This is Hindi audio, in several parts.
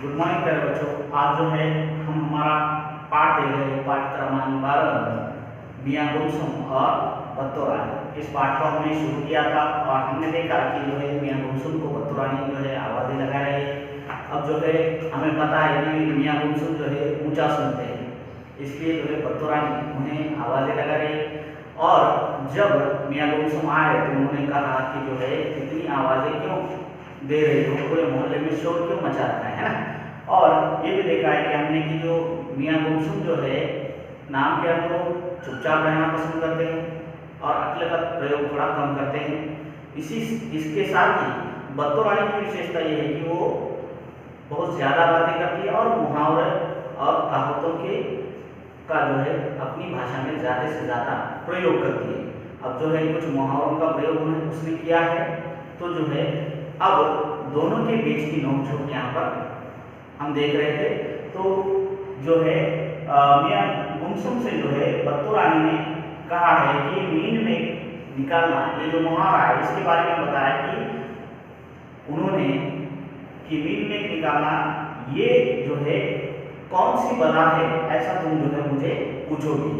गुड मॉर्निंग प्यारे बच्चों। आज जो है हम हमारा पाठ देख रहे हैं, पाठ क्रमांक 12 मियाँ गुलसुम और बत्तोरानी। इस पाठ को हमने शुरू किया था और हमने देखा कि जो है मियाँ गुलसुम को बत्तोरानी जो है आवाज़ें लगा रही है। अब जो है हमें पता है कि मियाँ गुलसुम जो है ऊंचा सुनते हैं, इसलिए जो है बत्तोरानी उन्हें आवाज़ें लगा रही है। और जब मियाँ गुलसुम आए तो उन्होंने कहा कि जो है इतनी आवाज़ें क्यों दे रही हो, पूरे मोहल्ले में शोर क्यों मचा रखा है ना। और ये भी देखा है कि हमने कि जो मियाँ गुलसुम जो है नाम के हम लोग चुपचाप रहना पसंद करते हैं और अक्ल का प्रयोग थोड़ा कम करते हैं। इसके साथ ही बत्तोरानी की विशेषता ये है कि वो बहुत ज़्यादा बातें करती है और मुहावरे और कहावतों के का जो है अपनी भाषा में ज़्यादा से ज़्यादा प्रयोग करती है। अब जो है कुछ मुहावरों का प्रयोग उसने किया है, तो जो है अब दोनों के बीच की नोक-झोंक यहाँ पर हम देख रहे थे। तो जो है मियाँ गुलसुम से जो है बत्तोरानी ने कहा है कि मीन में निकालना, ये जो मुहावरा है इसके बारे में बताया कि उन्होंने कि मीन में निकालना ये जो है कौन सी बला है, ऐसा तुम जो है मुझे पूछोगी,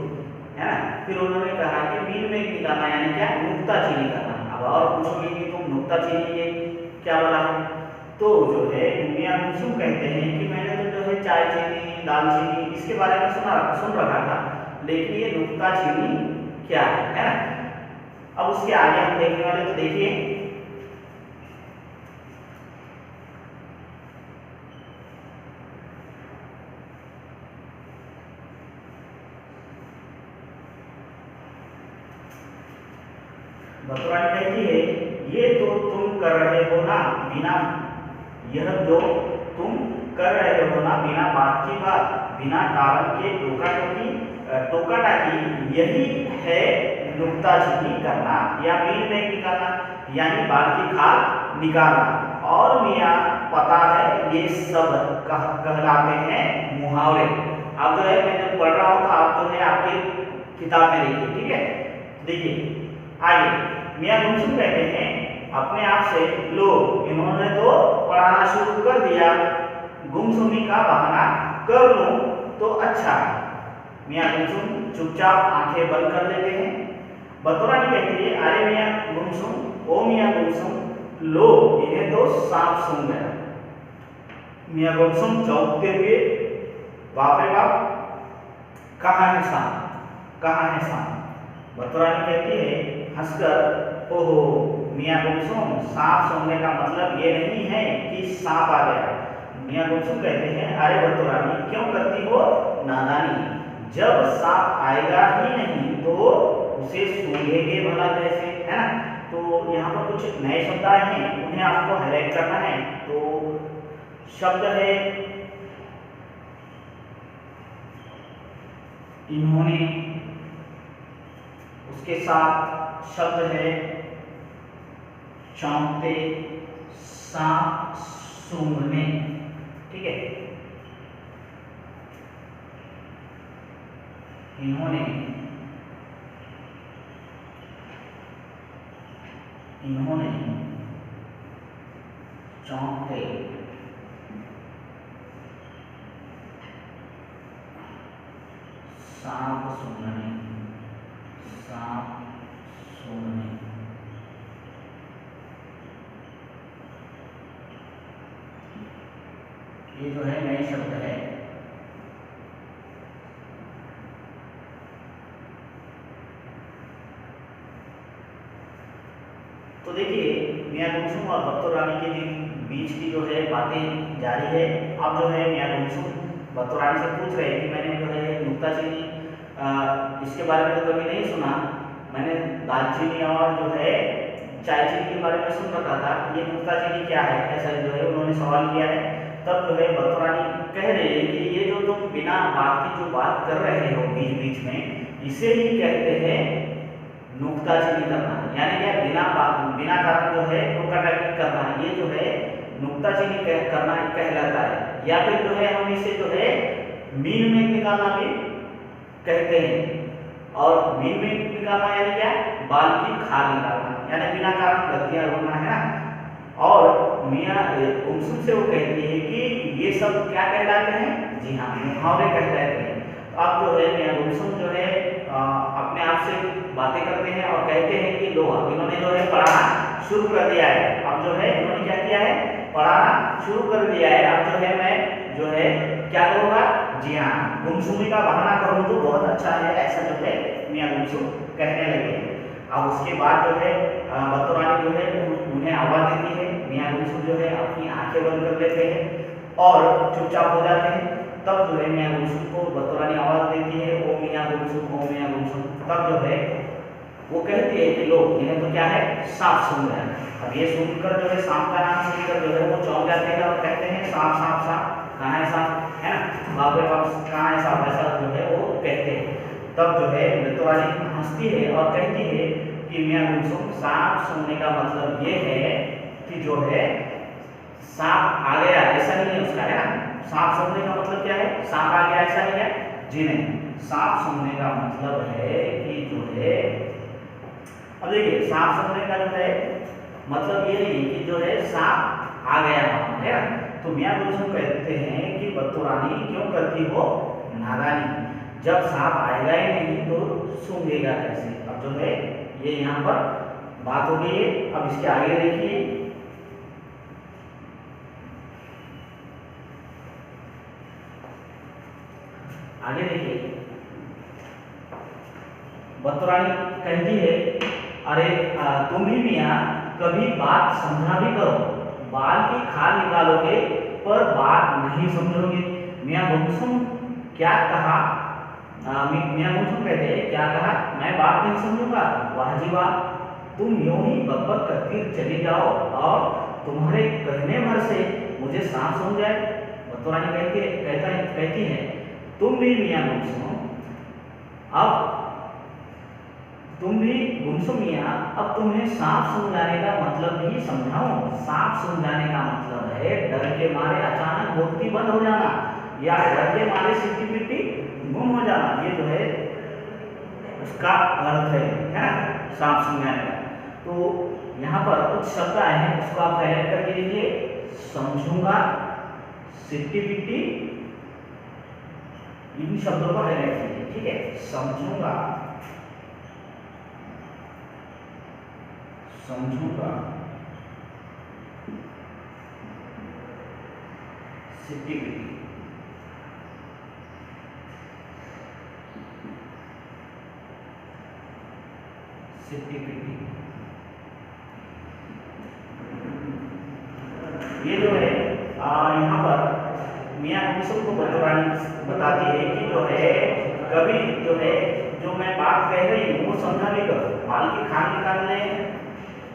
है ना। फिर उन्होंने कहा कि मीन में निकालना यानी क्या, नुक्ताचीनी करना। अब और पूछोगे कि तुम नुक्ताचीनी ये क्या बला है, तो जो है मियाँ गुलसुम कहते हैं कि मैंने तो जो है चाय चीनी, दाल चीनी इसके बारे में सुन रखा था, लेकिन ये नुक्ताचीनी क्या है ना। अब उसके आगे हम देखने वाले, तो देखिए बत्तोरानी कहती है ये तो तुम कर रहे हो ना बिना, यह जो तुम कर रहे हो ना बिना बात की बात, बिना कारण के टोका टाकी, यही है नुक्ताचीनी करना या मीन में निकालना, यानी बात की खाल निकालना। और मियाँ पता है ये सब कहलाते हैं मुहावरे। अब जो है मैं जब पढ़ रहा हूँ तो आप जो है आपकी किताब में देखिए, ठीक है। देखिए आगे मियाँ गुलसुम कहते हैं अपने आप से, लो इन्होंने तो पढ़ाना शुरू कर दिया, गुमसुमी का बहाना कर लूं तो अच्छा। मियाँ गुलसुम चुपचाप आंखें बंद कर लेते हैं। बत्तोरानी कहती है अरे मियाँ गुलसुम, ओ मियाँ गुलसुम, लो इन्हें तो सांप सूंघ गया। मियाँ गुलसुम चौंकते हुए, बाप रे बाप, कहाँ है सांप, कहाँ है सांप। बत्तोरानी कहती है हंसकर, ओहो मियाँ गुलसुम, सांप सूंघने का मतलब ये नहीं है कि सांप आ गया। मियाँ गुलसुम कहते हैं अरे बत्तोरानी क्यों करती हो नादानी, जब सांप आएगा ही नहीं तो उसे सूंघेंगे भला कैसे, है ना। तो यहाँ पर कुछ नए शब्द आए हैं, उन्हें आपको हाईलाइट करना है। तो शब्द है इन्होंने, उसके साथ शब्द है चौंकते, सांप सूंघने, ठीक है। इन्होंने चौंकते, सांप सूंघने, सांप सूंघने। ये जो है नए शब्द है। तो देखिए मियाँ गुलसुम और बत्तोरानी के बीच की जो है बातें जारी है। अब जो है मियाँ गुलसुम बत्तोरानी से पूछ रहे हैं कि मैंने जो है नुक्ताचीनी इसके बारे में तो कभी नहीं सुना, मैंने दालचीनी और जो है चाय चीनी के बारे में सुन रखा था, ये नुक्ताचीनी क्या है, ऐसा जो है उन्होंने सवाल किया है। तब जो है बत्तोरानी कह रहे हैं कि ये जो तुम बिना बात की जो बात कर रहे हो बीच बीच में, इसे ही कहते हैं नुक्ताचीनी करना, यानी क्या, बिना कारण जो है टोका-टाकी करना, ये जो है नुक्ताचीनी करना कहलाता है। या फिर जो है हम इसे जो है मीन में निकालना भी कहते हैं। और मीन में निकालना यानी क्या, बाल की खाल निकालना, यानी बिना कारण गलतियां रोकना, है ना। और मियाँ गुमसुम से वो कहती है कि ये सब क्या कहलाते हैं? जी हाँ, मुहावरे कहलाते हैं। तो अब जो है मियाँ गुमसुम जो है अपने आप से बातें करते हैं और कहते हैं कि लो अब इन्होंने जो है पढ़ाना शुरू कर दिया है। अब जो है इन्होंने क्या किया है? पढ़ाना शुरू कर दिया है। अब जो है मैं जो है क्या करूँगा? जी हाँ, गुमसुमी का बहाना करूँ तो बहुत अच्छा है, ऐसा जो है मियाँ गुमसुम कहने लगे। अब उसके बाद जो है बत्तो रानी जो है उन्हें आवाज़ देती है। मियाँ गुमसुम जो है अपनी आंखें बंद कर लेते हैं और चुपचाप हो जाते हैं। तब जो है मियाँ गुमसुम को बत्तो रानी आवाज़ देती है, ओ मियाँ गुमसुम, ओ मियाँ गुमसुम। तब जो है वो कहती है कि लो इन्हें तो क्या है? सांप सूंघ रहा है। अब ये सुनकर जो है सांप का नाम सुनकर जो है वो चौंक जाते हैं और कहते हैं सांप सांप सांप, कहाँ है सांप, है ना, बाप रे बाप कहाँ है सांप, ऐसा जो है वो कहते हैं। तब जो है बत्तो रानी हंसती है और कहती है कि मियाँ गुमसुम, सांप सूंघने का मतलब ये है कि जो है सांप आ गया, ऐसा नहीं है उसका, है ना। सांप सूंघने का मतलब क्या है? सांप आ गया ऐसा नहीं है? जी नहीं, सांप सूंघने का मतलब है कि जो है, अब देखिए सांप सूंघने का जो है मतलब ये नहीं कि जो है सांप आ गया है ना। तो मियाँ गुमसुम कहते हैं कि बत्तो रानी क्यों करती हो नादानी, जब सांप आएगा ही नहीं तो सूंघेगा कैसे। अब जो है ये यहाँ पर बात हो गई है। अब इसके आगे देखिए, आगे देखिए बत्तो रानी कहती है, अरे तुम भी मियाँ कभी बात समझा भी करो, बाल की खाल निकालोगे पर बात नहीं समझोगे। मियाँ गुमसुम क्या कहा? मियाँ गुमसुम कहते हैं, क्या कहा? मैं बात नहीं समझूंगा? वाह जी वाह, तुम यूं ही बकबक करती चली जाओ और तुम्हारे कहने भर से मुझे सांप सूंघ जाए। बत्तो रानी कहती है तुम भी मियाँ गुमसुम, अब तुम भी गुमसुम मियाँ, अब तुम्हें सांप सूंघ जाने का मतलब भी समझाऊं। सांप सूंघ जाने का मतलब है डर के मारे अचानक बोलती बंद हो जाना या डर के मारे सिट्टी पिट्टी गुम हो जाना, ये जो है उसका अर्थ है ना, सांप सूंघ जाने का। तो यहाँ पर कुछ शब्द आए हैं, उसको आप हाईलाइट करके लीजिए। समझूंगा, सिट्टी पिट्टी, इन शब्दों को हाईलाइट कीजिए, ठीक है। समझूंगा, समझूंगा, सिट्टी पिट्टी, सिट्टी पिट्टी, ये जो है यहाँ पर मियाँ गुमसुम को बत्तो रानी बताती है कि जो है कभी जो है जो मैं बात कह रही हूँ वो समझा भी करो, बाल की खाल निकालने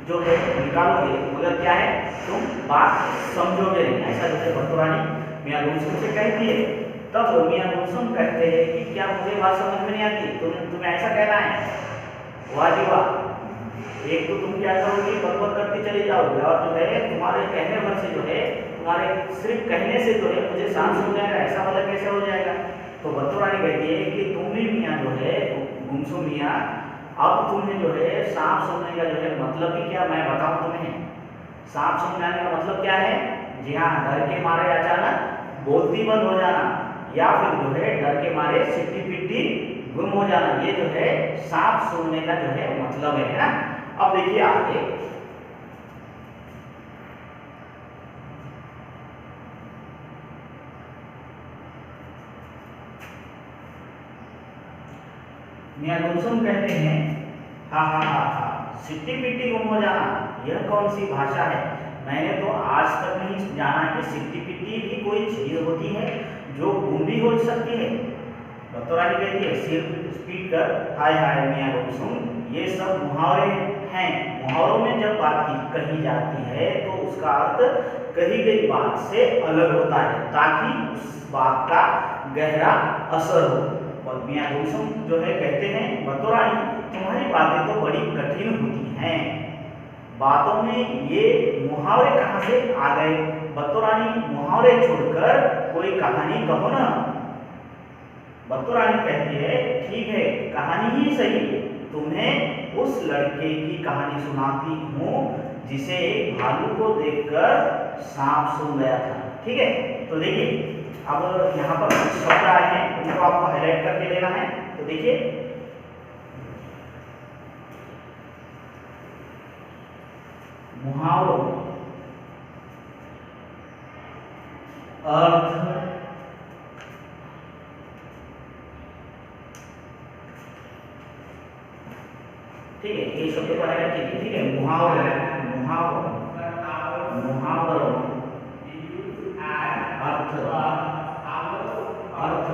जो है निकालोगे मगर क्या है तुम बात समझोगे नहीं, ऐसा जैसे बत्तो रानी मियाँ गुमसुम से कहती है। तब मियाँ गुमसुम कहते हैं कि क्या मुझे बात समझ में नहीं आती? तुम्हें ऐसा कहना है? वाह जी वाह, एक तो तुम क्या करोगे? बकबक करती चली जाओगे और जो है तुम्हारे कहने भर से जो है, तुम्हारे सिर्फ कहने से जो है मुझे सांप सूंघ जाएगा, ऐसा वाला कैसे हो जाएगा? तो बत्तो रानी कहती है कि तुम भी मियाँ जो है गुमसुम मियाँ, अब तुम्हें जो है सांप सूंघने का जो है मतलब भी क्या मैं बताऊं तुम्हें? सांप सूंघ जाने का मतलब क्या है? जी हाँ, डर के मारे अचानक बोलती बंद हो जाना या फिर जो है डर के मारे सिट्टी पिट्टी गुम हो जाना, ये जो है सांप सूंघने का जो है मतलब है ना। अब देखिए आगे, मियाँ गुमसुम कहते हैं, हाँ हाँ हाँ हाँ, सिट्टी पिट्टी गुम हो जाना, यह कौन सी भाषा है? मैंने तो आज तक नहीं जाना कि सिट्टी पिट्टी भी कोई चीज होती है जो गुम भी हो सकती है। बत्तो रानी कहती है, सिर पीट कर, हाय हाय मियाँ गुमसुम, ये सब मुहावरे हैं। मुहावरों में जब बात कही जाती है तो उसका अर्थ कही गई बात से अलग होता है ताकि उस बात का गहरा असर हो। और मियाँ गुमसुम जो है कहते हैं, बत्तो रानी तुम्हारी बातें तो बड़ी कठिन होती हैं, बातों में ये मुहावरे कहाँ से आ गए? बत्तो रानी मुहावरे छोड़कर कोई कहानी कहो ना। बत्तो रानी कहती है, ठीक है कहानी ही सही, तुम्हें उस लड़के की कहानी सुनाती हूँ जिसे एक भालू को देखकर सांप सूंघ गया था। ठीक है, तो देखिए अब यहाँ पर कुछ शब्द आए हैं, उनको आपको हाईलाइट करके लेना है। तो देखिए मुहावरों, अर्थ, ठीक है, ये शब्द को हाईलाइट कीजिए। ठीक है, मुहावरों, मुहावरों, मुहावरों, अर्थ, अर्थ,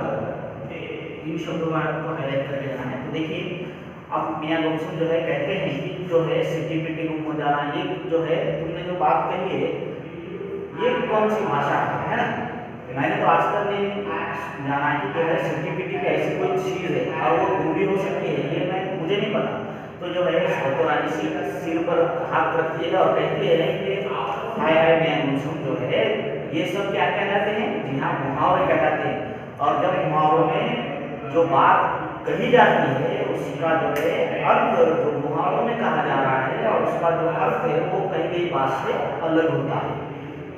इन शब्दों को आपको हाईलाइट करके लेना है। तो देखिए अब मियां गुमसुम जो है कहते हैं कि जो है सिटी पिटी गुम हो जाना, ये जो है तुमने जो बात कही है ये कौन सी भाषा है ना? मैंने तो आज तक नहीं जाना है कि जो है सिटी पिटी की ऐसी कोई चीज़ है और वो गुम भी हो सकती है, ये मुझे नहीं पता। तो जो है बतौर रानी सिर पर हाथ रखिएगा और कहती है कि हाय हाय मियां गुमसुम जो है ये सब क्या कहलाते हैं? जी हाँ, मुहावरे कहलाते हैं। और जब मुहावरों में जो बात कही जाती है उसका जो है अर्थ जो मुहावरों में कहा जा रहा है और उसका जो अर्थ है वो कही गई बात से अलग होता है,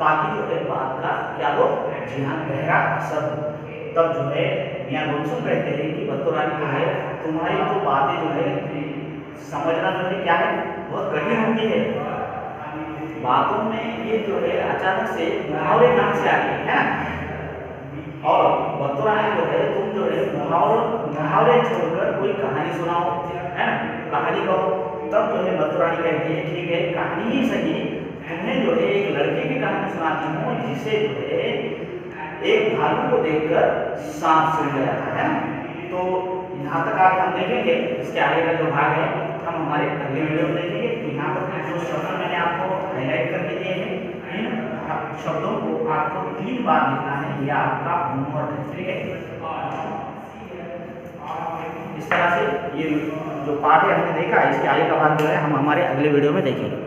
ताकि जो है बात का क्या हो, जी हाँ, गहरा असर हो। तब जो है मियां गुमसुम कहते हैं कि बतौर रानी जो है तुम्हारी जो बातें जो है समझना जो है क्या है बहुत कठिन होती है। बातों में ये जो है अचानक से मुहावरे कहाँ से आ गए है ना? और बतौर रानी जो है तुम जो है मुहावरे छोड़कर कोई कहानी सुनाओ, है ना? कहानी कहो। तब जो है बतौर रानी कहती है ठीक है कहानी ही सही, तुम्हें जो है एक लड़के की कहानी सुनाती हूँ जिसे जो है एक भालू को देखकर सांप सूंघ गया था, है ना? तो यहाँ तक आज हम देखेंगे, इसके आगे का जो भाग है हम हमारे अगले वीडियो में देखेंगे। तो यहाँ पर जो शब्द मैंने आपको हाईलाइट करके दिए हैं, इन शब्दों को आपको 3 बार लिखना है, यह आपका होमवर्क है। ठीक है, इस तरह से ये जो पाठ है हमने देखा, इसके आगे का भाग जो है हम हमारे अगले वीडियो में देखेंगे।